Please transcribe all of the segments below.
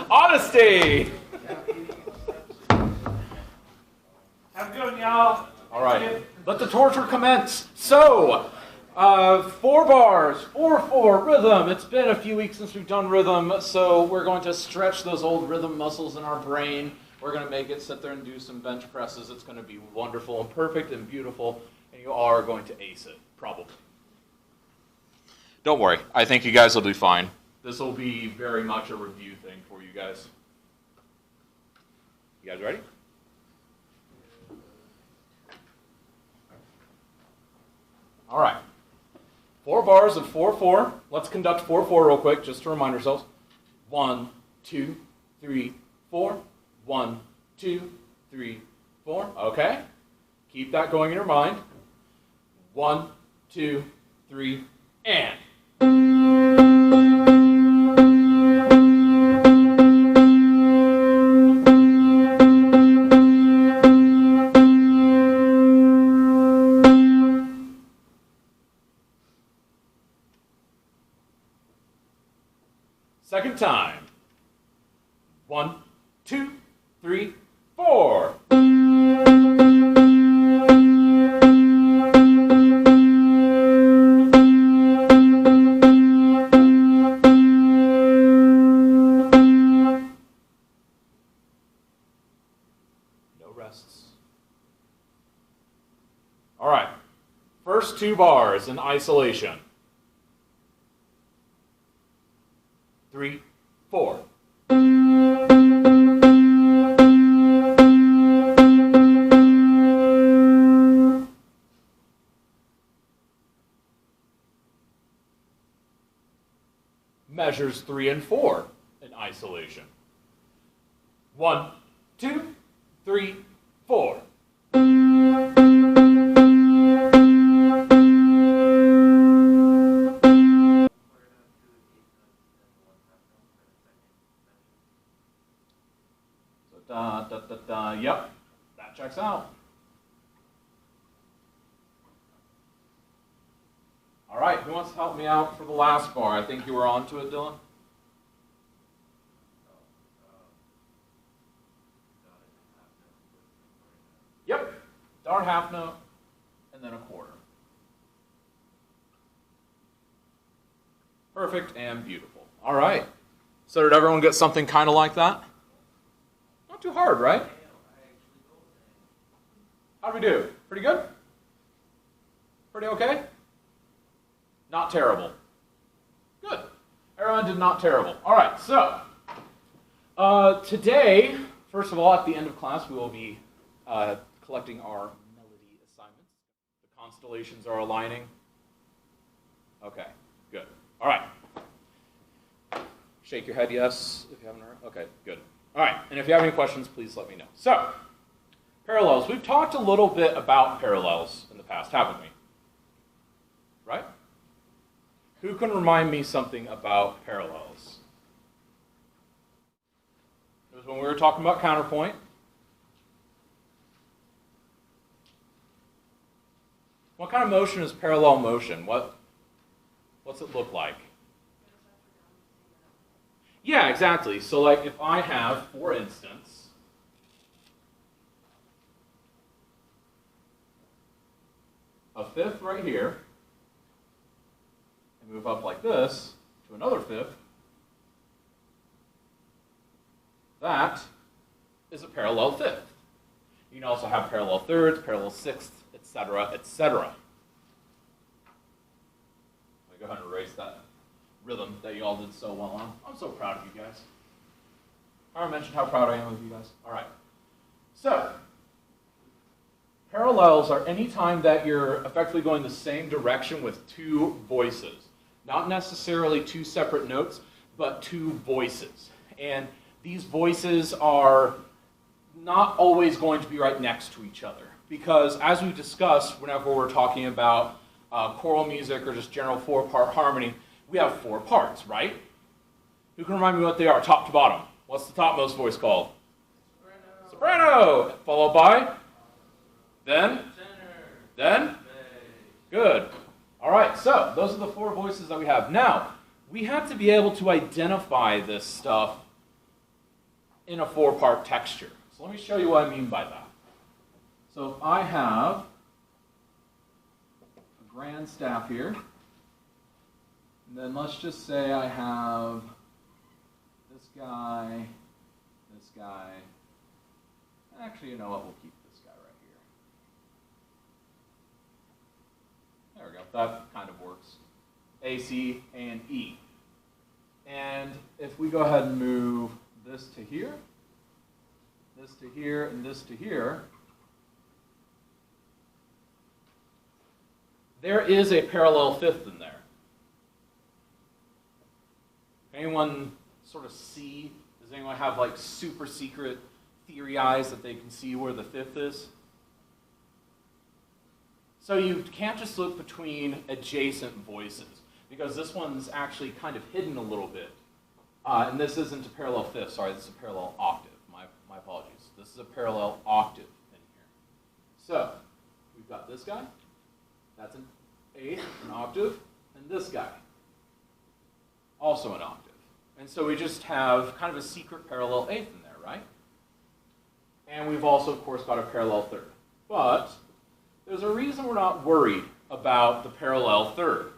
Honesty. Have a good one, y'all. All right. Let the torture commence. So, 4 bars, 4/4 rhythm. It's been a few weeks since we've done rhythm, so we're going to stretch those old rhythm muscles in our brain. We're going to make it sit there and do some bench presses. It's going to be wonderful and perfect and beautiful, and you are going to ace it, probably. Don't worry. I think you guys will do fine. This will be very much a review thing for you guys. You guys ready? All right. 4 bars of 4/4. Let's conduct 4/4 real quick, just to remind ourselves. 1, 2, 3, 4. 1, 2, 3, 4. Okay. Keep that going in your mind. 1, 2, 3, and. Second time. 1, 2, 3, 4. No rests. All right. First 2 bars in isolation. 3, 4. Measures 3 and 4 in isolation. 1, 2, 3, 4. Yep, that checks out. All right, who wants to help me out for the last bar? I think you were on to it, Dylan. Yep, darn half note, and then a quarter. Perfect and beautiful. All right, so did everyone get something kind of like that? Not too hard, right? How'd we do? Pretty good? Pretty okay? Not terrible. Good. Everyone did not terrible. All right, so today, first of all, at the end of class, we will be collecting our melody assignments. The constellations are aligning. Okay, good. All right. Shake your head yes if you haven't heard. Okay, good. All right, and if you have any questions, please let me know. So, parallels. We've talked a little bit about parallels in the past, haven't we? Right? Who can remind me something about parallels? It was when we were talking about counterpoint. What kind of motion is parallel motion? What's it look like? Yeah, exactly. So like if I have, for instance, a fifth right here, and move up like this to another fifth, that is a parallel fifth. You can also have parallel thirds, parallel sixths, etc., etc. Let me go ahead and erase that rhythm that you all did so well on. I'm so proud of you guys. I already mentioned how proud I am of you guys. All right. So, parallels are any time that you're effectively going the same direction with 2 voices. Not necessarily 2 separate notes, but 2 voices. And these voices are not always going to be right next to each other. Because as we discussed, whenever we're talking about choral music or just general 4-part harmony, we have 4 parts, right? Who can remind me what they are, top to bottom? What's the topmost voice called? Soprano. Soprano. Followed by? Then? Tenor. Then? Bass. Good. All right, so those are the 4 voices that we have. Now, we have to be able to identify this stuff in a four-part texture. So let me show you what I mean by that. So if I have a grand staff here, and then let's just say I have this guy, this guy. Actually, you know what? We'll keep this guy right here. There we go. That kind of works. A, C, and E. And if we go ahead and move this to here, this to here, and this to here, there is a parallel fifth in there. Anyone sort of see? Does anyone have like super secret theory eyes that they can see where the fifth is? So you can't just look between adjacent voices, because this one's actually kind of hidden a little bit. And this isn't a parallel fifth, sorry, this is a parallel octave. My apologies. This is a parallel octave in here. So we've got this guy, that's an eighth, an octave, and this guy, also an octave. And so we just have kind of a secret parallel eighth in there, right? And we've also, of course, got a parallel third. But there's a reason we're not worried about the parallel third.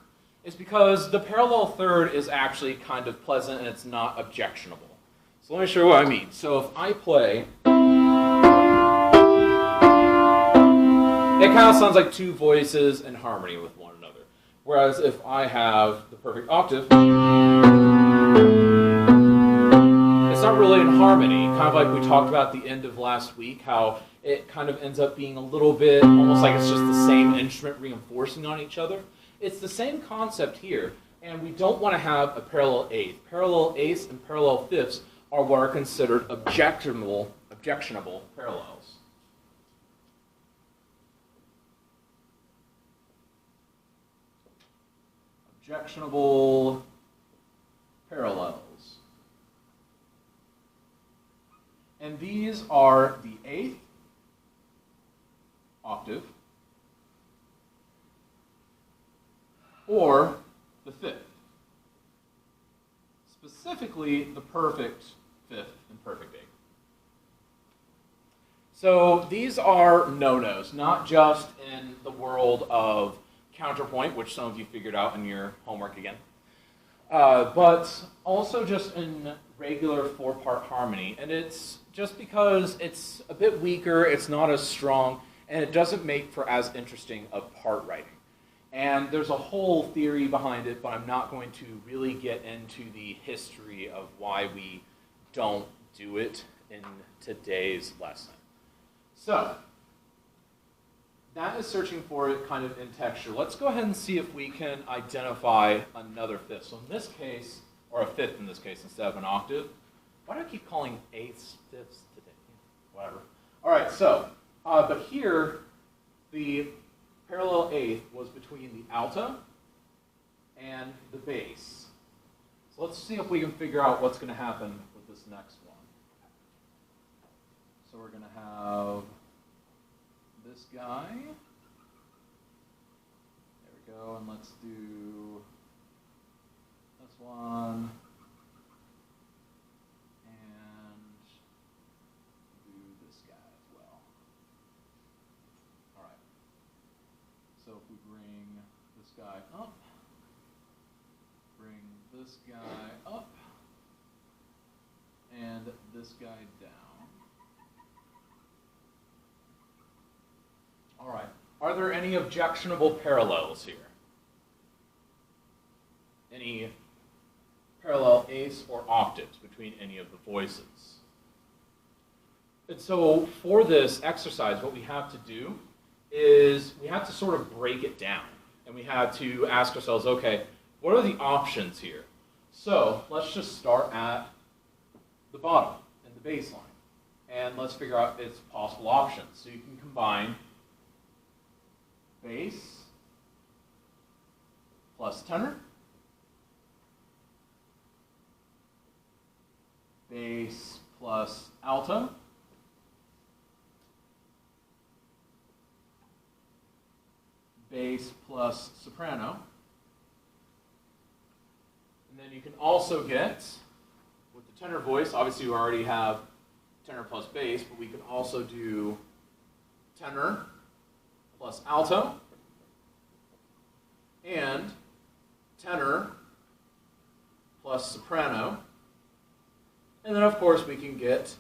It's because the parallel third is actually kind of pleasant and it's not objectionable. So let me show you what I mean. So if I play, it kind of sounds like two voices in harmony with one another. Whereas if I have the perfect octave, it's not really in harmony. Kind of like we talked about at the end of last week, how it kind of ends up being a little bit almost like it's just the same instrument reinforcing on each other. It's the same concept here, and we don't want to have a parallel eighth. Parallel eighths and parallel fifths are what are considered objectionable parallels. Objectionable parallels. And these are the eighth octave or the fifth. Specifically, the perfect fifth and perfect eighth. So these are no-nos, not just in the world of counterpoint, which some of you figured out in your homework again, but also just in regular four-part harmony. And it's just because it's a bit weaker, it's not as strong, and it doesn't make for as interesting of part writing. And there's a whole theory behind it, but I'm not going to really get into the history of why we don't do it in today's lesson. So, that is searching for it kind of in texture. Let's go ahead and see if we can identify another fifth. So in this case, or a fifth in this case instead of an octave. Why do I keep calling eighths fifths today? Whatever. All right, so, but here, the parallel eighth was between the alto and the bass. So let's see if we can figure out what's going to happen with this next one. So we're going to have this guy. There we go, and let's do this one. And do this guy as well. All right. So if we bring this guy up, bring this guy up, and this guy down. All right. Are there any objectionable parallels here? Any parallel eighths or octaves between any of the voices? And so for this exercise, what we have to do is we have to sort of break it down. And we have to ask ourselves, okay, what are the options here? So let's just start at the bottom, in the bass line. And let's figure out its possible options. So you can combine bass plus tenor, bass plus alto, bass plus soprano, And then you can also get, with the tenor voice, obviously you already have tenor plus bass, but we can also do tenor plus alto, and tenor plus soprano. And then, of course, we can get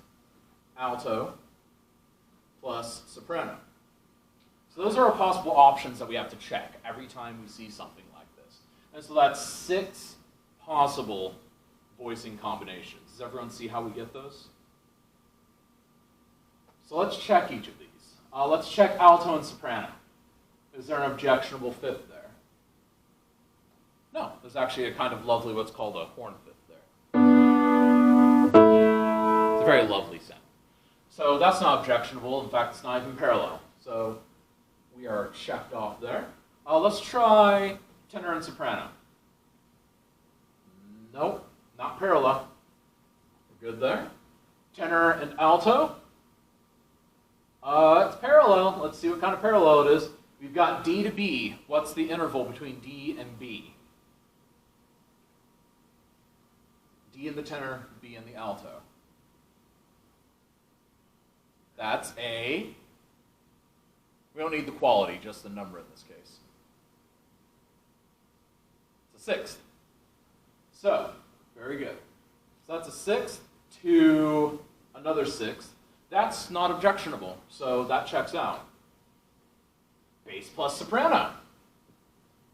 alto plus soprano. So those are our possible options that we have to check every time we see something like this. And so that's 6 possible voicing combinations. Does everyone see how we get those? So let's check each of these. Let's check alto and soprano. Is there an objectionable fifth there? No, there's actually a kind of lovely, what's called a horn fifth there. It's a very lovely sound. So that's not objectionable. In fact, it's not even parallel. So we are checked off there. Let's try tenor and soprano. Nope, not parallel. We're good there. Tenor and alto. It's parallel. Let's see what kind of parallel it is. We've got D to B. What's the interval between D and B? D in the tenor, B in the alto. That's a, we don't need the quality, just the number in this case. It's a 6th. So, very good. So that's a 6th to another 6th. That's not objectionable, so that checks out. Bass plus soprano.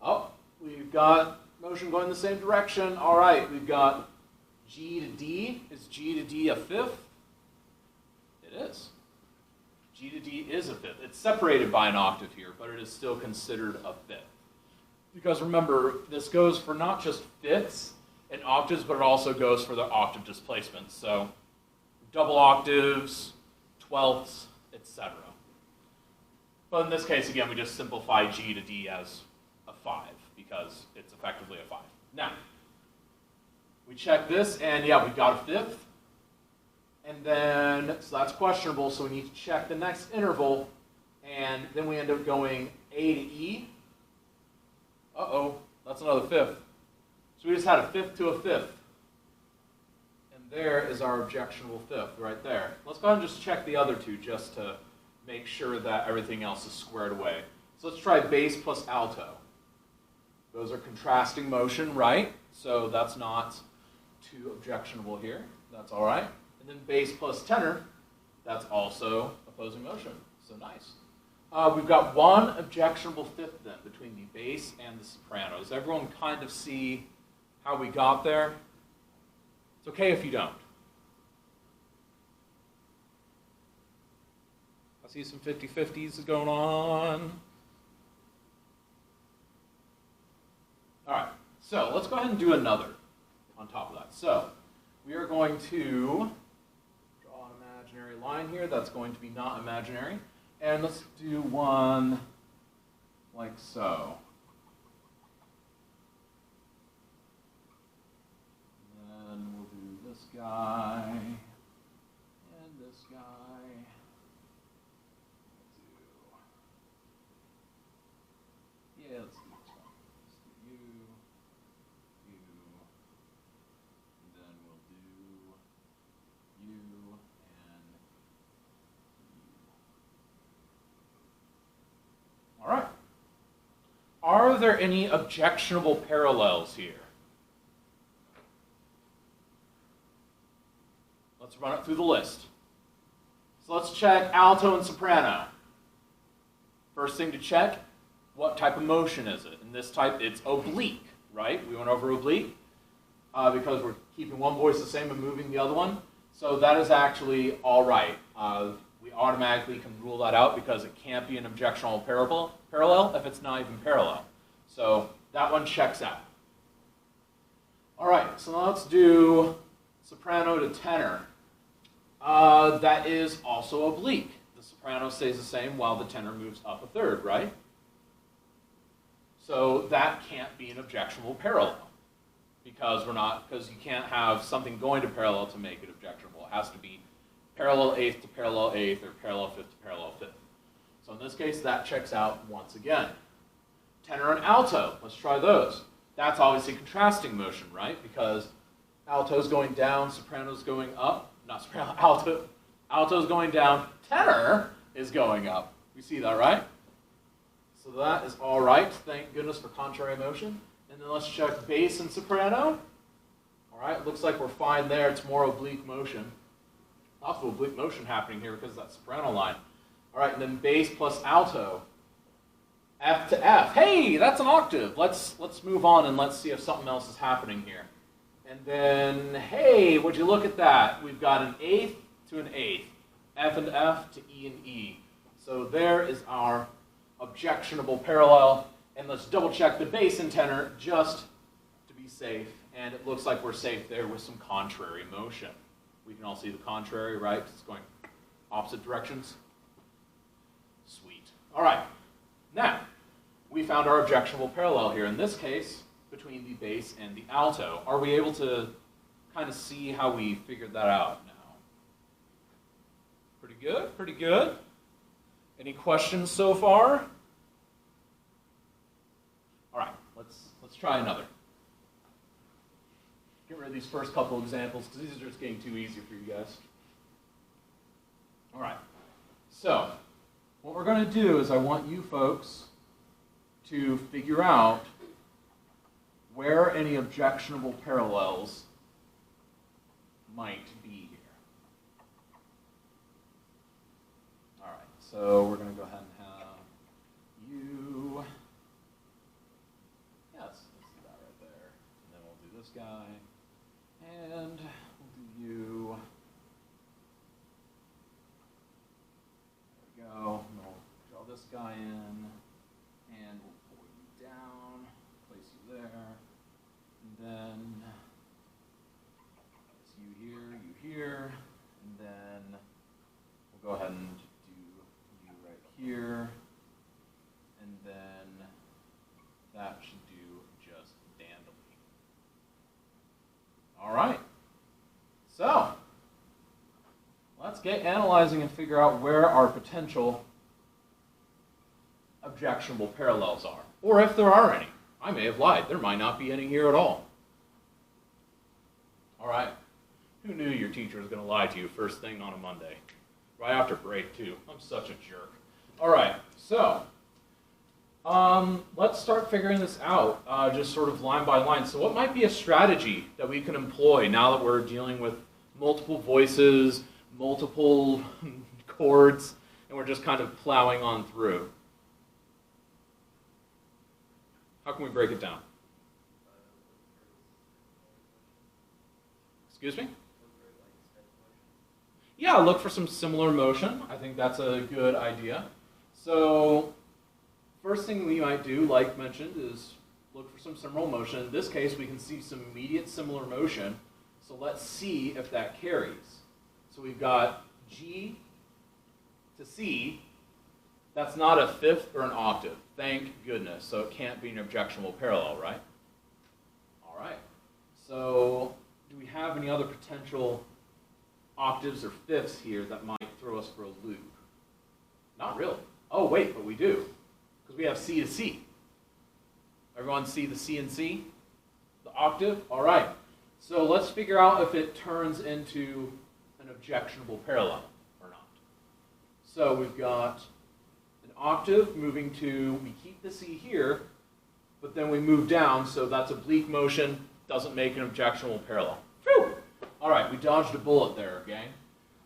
Oh, we've got motion going the same direction. All right, we've got G to D. Is G to D a fifth? It is. G to D is a fifth. It's separated by an octave here, but it is still considered a fifth. Because remember, this goes for not just fifths and octaves, but it also goes for the octave displacements. So double octaves, 12ths, etc. But in this case, again, we just simplify G to D as a 5 because it's effectively a 5. Now, we check this, and yeah, we got a fifth. And then, so that's questionable, so we need to check the next interval, and then we end up going A to E. Uh-oh, that's another fifth. So we just had a fifth to a fifth. And there is our objectionable fifth right there. Let's go ahead and just check the other two just to make sure that everything else is squared away. So let's try bass plus alto. Those are contrasting motion, right? So that's not too objectionable here. That's all right. And then bass plus tenor, that's also opposing motion. So nice. We've got one objectionable fifth then between the bass and the soprano. Does everyone kind of see how we got there? It's okay if you don't. I see some 50-50s going on. All right, so let's go ahead and do another on top of that. So we are going to draw an imaginary line here that's going to be not imaginary. And let's do one like so. And then we'll do this guy and this guy. Let's do this one. Let's do you, and then we'll do you, and you. All right. Are there any objectionable parallels here? Let's run it through the list. So let's check alto and soprano. First thing to check, what type of motion is it? In this type, it's oblique, right? We went over oblique because we're keeping one voice the same and moving the other one. So that is actually all right. We automatically can rule that out because it can't be an objectionable parallel if it's not even parallel. So that one checks out. All right, so now let's do soprano to tenor. That is also oblique. The soprano stays the same while the tenor moves up a third, right? So that can't be an objectionable parallel because you can't have something going to parallel to make it objectionable. It has to be parallel eighth to parallel eighth or parallel fifth to parallel fifth. So in this case, that checks out once again. Tenor and alto, let's try those. That's obviously contrasting motion, right? Because alto's going down, soprano's going up. Not soprano, alto. Alto's going down, tenor is going up. We see that, right? So that is all right. Thank goodness for contrary motion. And then let's check bass and soprano. All right, looks like we're fine there. It's more oblique motion. Lots of oblique motion happening here because of that soprano line. All right, and then bass plus alto. F to F. Hey, that's an octave. Let's move on and let's see if something else is happening here. And then, hey, would you look at that? We've got an eighth to an eighth. F and F to E and E. So there is our objectionable parallel. And let's double check the bass and tenor just to be safe. And it looks like we're safe there with some contrary motion. We can all see the contrary, right? It's going opposite directions. Sweet. All right. Now, we found our objectionable parallel here. In this case, between the bass and the alto. Are we able to kind of see how we figured that out now? Pretty good, pretty good. Any questions so far? All right, let's try another. Get rid of these first couple examples because these are just getting too easy for you guys. All right, so what we're going to do is I want you folks to figure out where any objectionable parallels might be here. All right, so we're going to go ahead and have you. Yes, let's do that right there. And then we'll do this guy. And we'll do you. There we go. And we'll draw this guy in. And we'll pull you down, place you there. And then it's you here. And then we'll go ahead and do you right here. And then that should do just dandily. All right. So let's get analyzing and figure out where our potential objectionable parallels are, or if there are any. I may have lied. There might not be any here at all. All right. Who knew your teacher was going to lie to you first thing on a Monday? Right after break, too. I'm such a jerk. All right. So let's start figuring this out, just sort of line by line. So what might be a strategy that we can employ now that we're dealing with multiple voices, multiple chords, and we're just kind of plowing on through? How can we break it down? Excuse me? Yeah, look for some similar motion. I think that's a good idea. So first thing we might do, like mentioned, is look for some similar motion. In this case, we can see some immediate similar motion. So let's see if that carries. So we've got G to C. That's not a fifth or an octave. Thank goodness. So it can't be an objectionable parallel, right? All right. So do we have any other potential octaves or fifths here that might throw us for a loop? Not really. Oh, wait, but we do. Because we have C to C. Everyone see the C and C? The octave? All right. So let's figure out if it turns into an objectionable parallel or not. So we've got an octave moving to, we keep the C here, but then we move down, so that's oblique motion, doesn't make an objectionable parallel. Phew! All right, we dodged a bullet there, gang.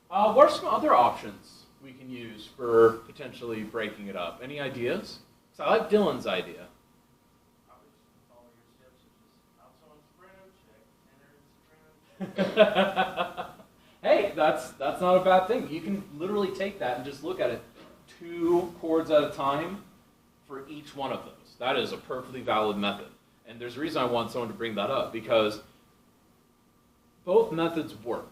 What are some other options we can use for potentially breaking it up? Any ideas? So I like Dylan's idea. Probably just follow your steps and just alto and soprano, check, tenor and soprano. Hey, that's not a bad thing. You can literally take that and just look at it 2 chords at a time for each one of those. That is a perfectly valid method. And there's a reason I want someone to bring that up, because both methods work.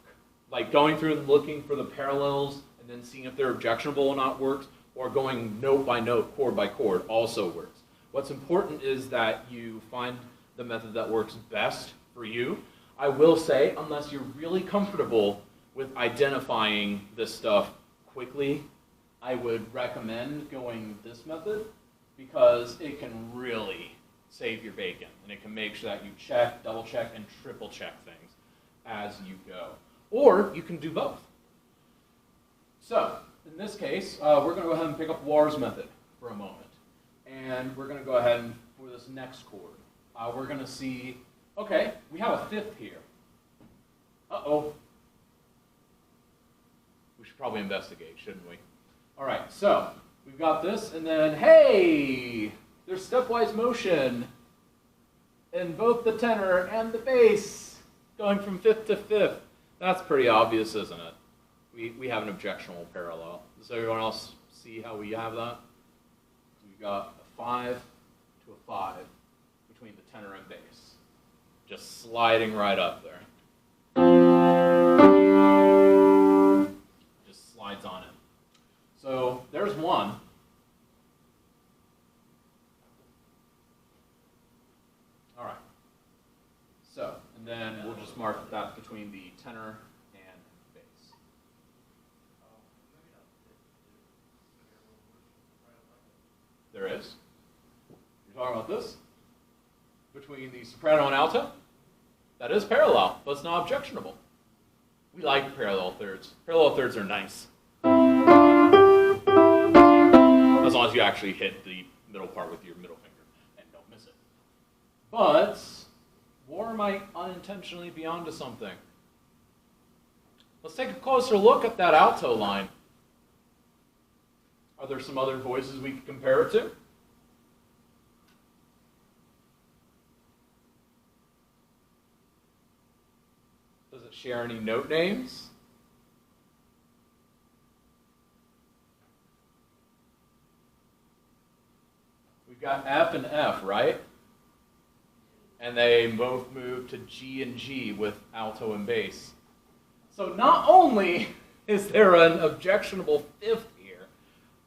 Like going through and looking for the parallels and then seeing if they're objectionable or not works, or going note by note, chord by chord also works. What's important is that you find the method that works best for you. I will say, unless you're really comfortable with identifying this stuff quickly, I would recommend going this method, because it can really save your bacon, and it can make sure that you check, double check, and triple check things as you go. Or you can do both. So, in this case, we're going to go ahead and pick up War's method for a moment. And we're going to go ahead and, for this next chord, we're going to see, okay, we have a fifth here. Uh-oh. We should probably investigate, shouldn't we? All right, so we've got this, and then, hey, there's stepwise motion in both the tenor and the bass, going from fifth to fifth. That's pretty obvious, isn't it? We have an objectionable parallel. Does everyone else see how we have that? We've got a 5 to a 5 between the tenor and bass, just sliding right up there. Just slides on in. So there's one. All right. So, and then we'll just mark that between the tenor and bass. There is. You're talking about this? Between the soprano and alto? That is parallel, but it's not objectionable. We like parallel thirds. Parallel thirds are nice. As long as you actually hit the middle part with your middle finger and don't miss it. But War might unintentionally be onto something. Let's take a closer look at that alto line. Are there some other voices we could compare it to? Does it share any note names? We've got F and F, right? And they both move to G and G with alto and bass. So not only is there an objectionable fifth here,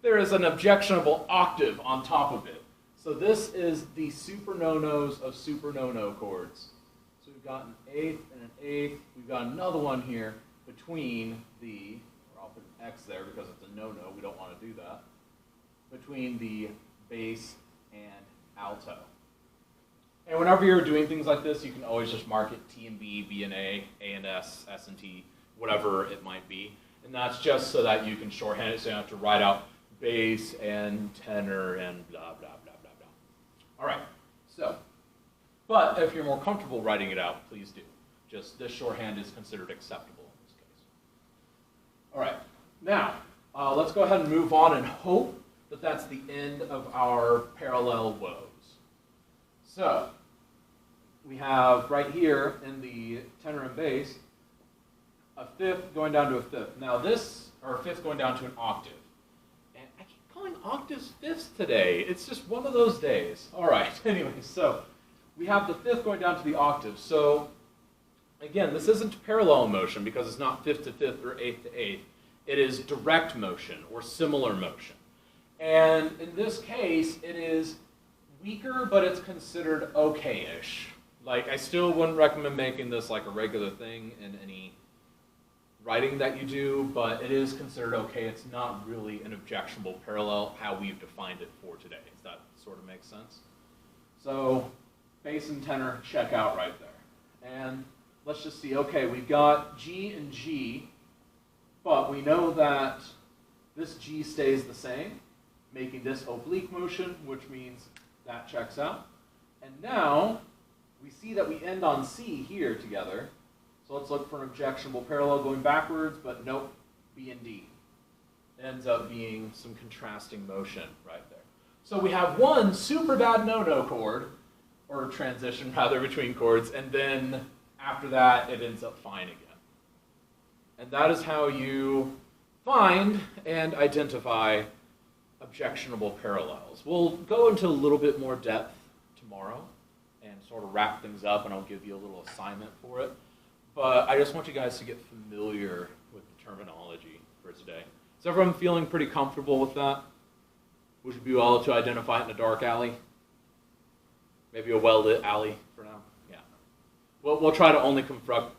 there is an objectionable octave on top of it. So this is the super no-nos of super no-no chords. So we've got an eighth and an eighth. We've got another one here between the, or I'll put an X there because it's a no-no, we don't want to do that, between the bass and alto. And whenever you're doing things like this, you can always just mark it T and B, B and A and S, S and T, whatever it might be. And that's just so that you can shorthand it so you don't have to write out bass and tenor and blah, blah, blah, blah, blah. All right, so, but if you're more comfortable writing it out, please do. Just this shorthand is considered acceptable in this case. All right, now, let's go ahead and move on and hope that that's the end of our parallel woes. So, we have right here in the tenor and bass, a fifth going down to a fifth. Now this, or a fifth going down to an octave. And I keep calling octaves fifths today. It's just one of those days. All right, anyway, so we have the fifth going down to the octave. So, again, this isn't parallel motion because it's not fifth to fifth or eighth to eighth. It is direct motion or similar motion. And in this case, it is weaker, but it's considered okay-ish. Like, I still wouldn't recommend making this like a regular thing in any writing that you do, but it is considered okay. It's not really an objectionable parallel how we've defined it for today. Does that sort of make sense? So, bass and tenor check out right there. And let's just see, okay, we've got G and G, but we know that this G stays the same, making this oblique motion, which means that checks out. And now, we see that we end on C here together. So let's look for an objectionable parallel going backwards, but nope, B and D. It ends up being some contrasting motion right there. So we have one super bad no-no chord, or transition rather between chords, and then after that it ends up fine again. And that is how you find and identify objectionable parallels. We'll go into a little bit more depth tomorrow and sort of wrap things up, and I'll give you a little assignment for it. But I just want you guys to get familiar with the terminology for today. Is everyone feeling pretty comfortable with that? Would you be able to identify it in a dark alley? Maybe a well-lit alley for now? Yeah. We'll try to only confront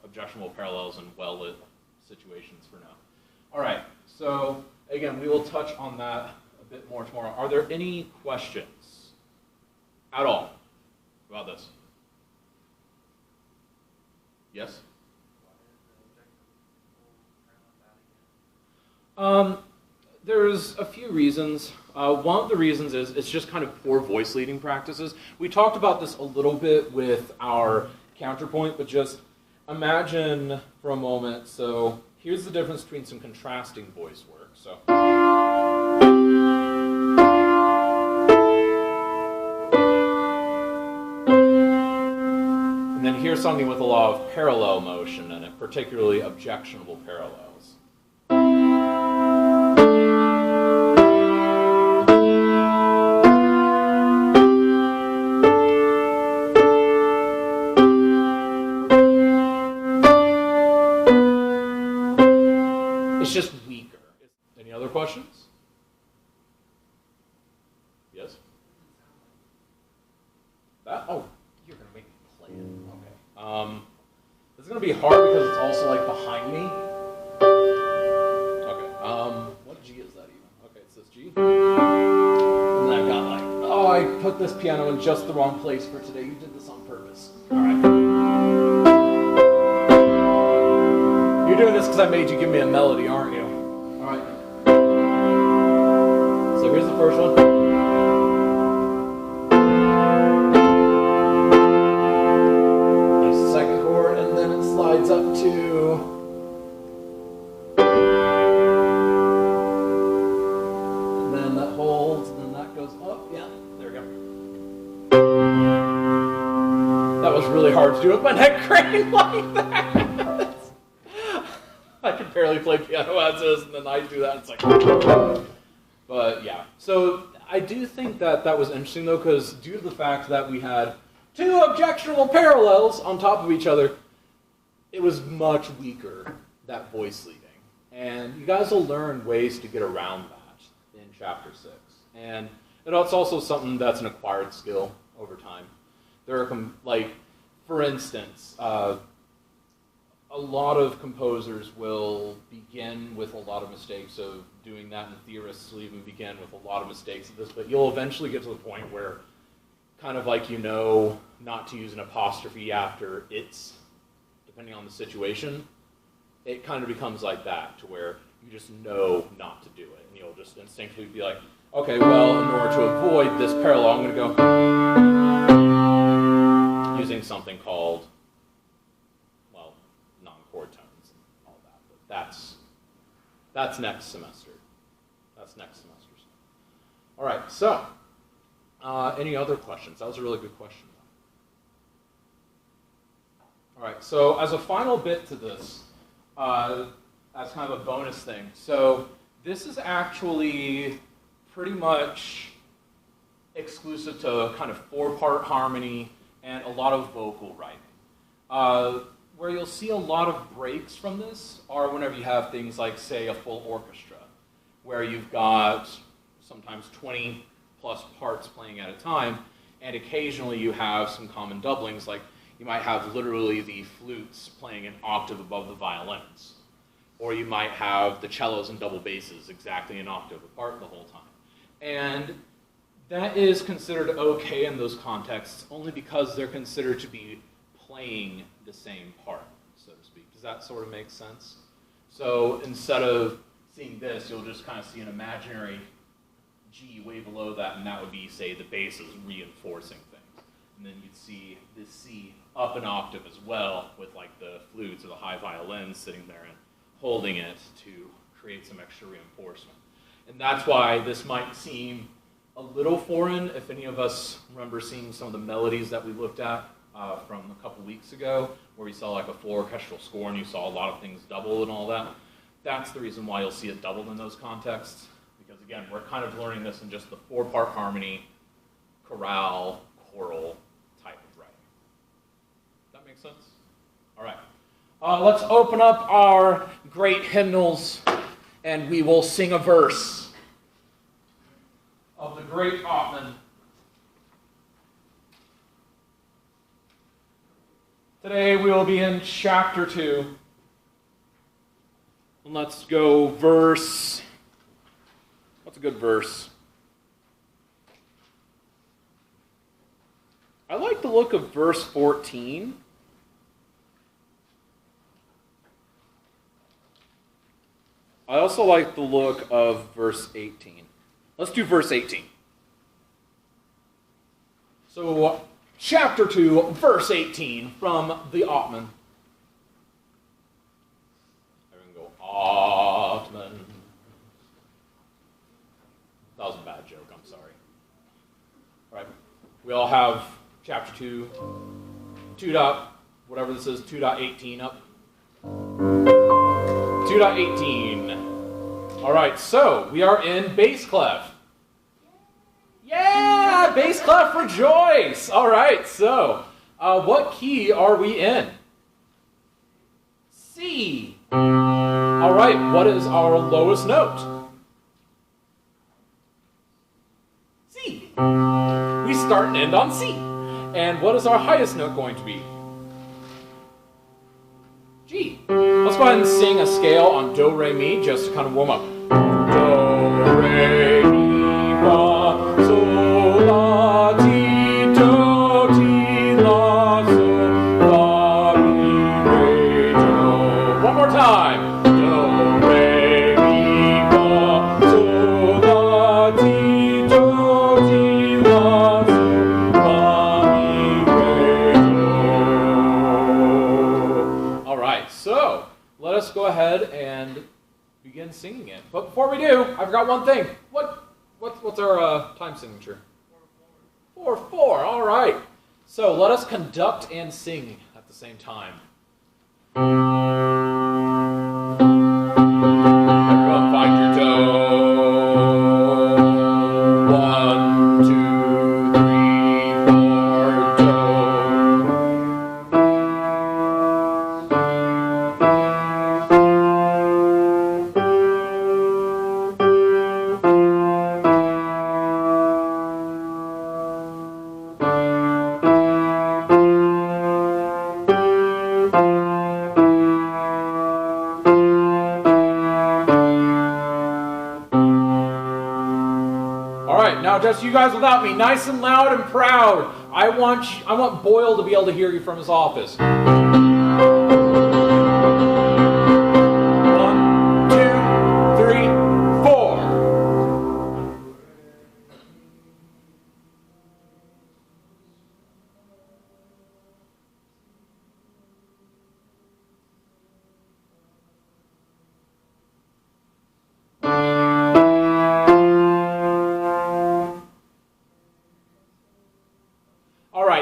objectionable parallels in well-lit situations for now. All right, so again, we will touch on that a bit more tomorrow. Are there any questions? at all about this? Yes? There's a few reasons. One of the reasons is it's just kind of poor voice leading practices. We talked about this a little bit with our counterpoint, but just imagine for a moment. So here's the difference between some contrasting voice work. So. And then here's something with a lot of parallel motion in it, particularly objectionable parallels. It's just weaker. Any other questions? Yes? That? Oh, you're going to make me play it. Okay. It's going to be hard because it's also like behind me. Okay. What G is that even? Okay, it says G. And then I've got like, oh, I put this piano in just the wrong place for today. You did this on purpose. All right. You're doing this because I made you give me a melody, aren't you? All right. So here's the first one. There's the second chord, and then it slides up to. And then that holds, and then that goes up. Yeah, there we go. That was really hard to do with my neck craned like that. I can barely play piano as is, and then I do that, it's like... But, yeah. So, I do think that that was interesting, though, because due to the fact that we had two objectionable parallels on top of each other, it was much weaker, that voice leading. And you guys will learn ways to get around that in Chapter 6. And it's also something that's an acquired skill over time. There are, like, for instance... a lot of composers will begin with a lot of mistakes of doing that, and theorists will even begin with a lot of mistakes of this, but you'll eventually get to the point where, kind of like you know not to use an apostrophe after it's, depending on the situation, it kind of becomes like that, to where you just know not to do it, and you'll just instinctively be like, okay, well, in order to avoid this parallel, I'm going to go using something called chord tones and all that, but that's next semester. That's next semester. All right, so any other questions? That was a really good question. All right, so as a final bit to this, as kind of a bonus thing, so this is actually pretty much exclusive to kind of 4-part harmony and a lot of vocal writing. Where you'll see a lot of breaks from this are whenever you have things like, say, a full orchestra, where you've got sometimes 20 plus parts playing at a time, and occasionally you have some common doublings, like you might have literally the flutes playing an octave above the violins, or you might have the cellos and double basses exactly an octave apart the whole time. And that is considered okay in those contexts only because they're considered to be playing the same part, so to speak. Does that sort of make sense? So instead of seeing this, you'll just kind of see an imaginary G way below that, and that would be, say, the basses reinforcing things. And then you'd see this C up an octave as well, with like the flutes or the high violins sitting there and holding it to create some extra reinforcement. And that's why this might seem a little foreign if any of us remember seeing some of the melodies that we looked at from a couple weeks ago, where we saw like a full orchestral score and you saw a lot of things double and all that. That's the reason why you'll see it doubled in those contexts, because again, we're kind of learning this in just the 4-part harmony, chorale, choral type of writing. That makes sense? All right. Let's open up our great hymnals and we will sing a verse of the great Ottman. Today we will be in chapter 2. And let's go verse. What's a good verse? I like the look of verse 14. I also like the look of verse 18. Let's do verse 18. So, chapter 2, verse 18 from the Ottman. Everyone go, Ottman. That was a bad joke, I'm sorry. All right, we all have chapter 2, 2 dot, whatever this is, 2.18 up. 2.18. All right, so we are in bass clef. Yeah, bass clef rejoice. All right, so what key are we in? C. All right, what is our lowest note? C. We start and end on C. And what is our highest note going to be? G. Let's go ahead and sing a scale on Do, Re, Mi just to kind of warm up. Do, Re, Mi, Fa, Sol, La, Ti, Do, Ti, La, Sol, Fa, Mi, Re, Do. One more time. Do, Re, Mi, Fa, Sol, La, Ti, Do, Ti, La, Sol, Fa, Mi, Re, Do. All right, so let us go ahead and begin singing it. But before we do, I forgot one thing. What's our time signature? 4-4. All right. So let us conduct and sing at the same time. Everyone find your toe. 1, 2, 3, 4, toe. Now just you guys without me, nice and loud and proud. I want Boyle to be able to hear you from his office. 1, 2, 3, 4.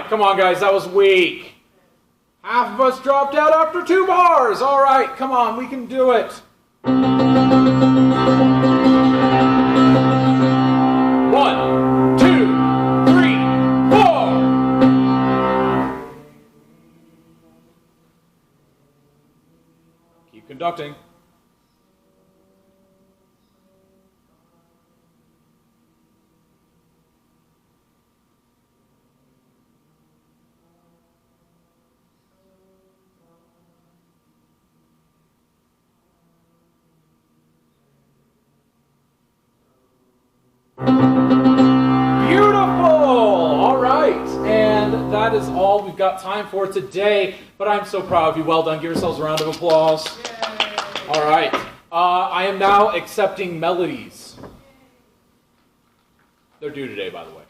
Come on, guys, that was weak. Half of us dropped out after 2 bars. All right, come on, we can do it. 1, 2, 3, 4. Keep conducting. That is all we've got time for today, but I'm so proud of you. Well done. Give yourselves a round of applause. Yay. All right. I am now accepting melodies. They're due today, by the way.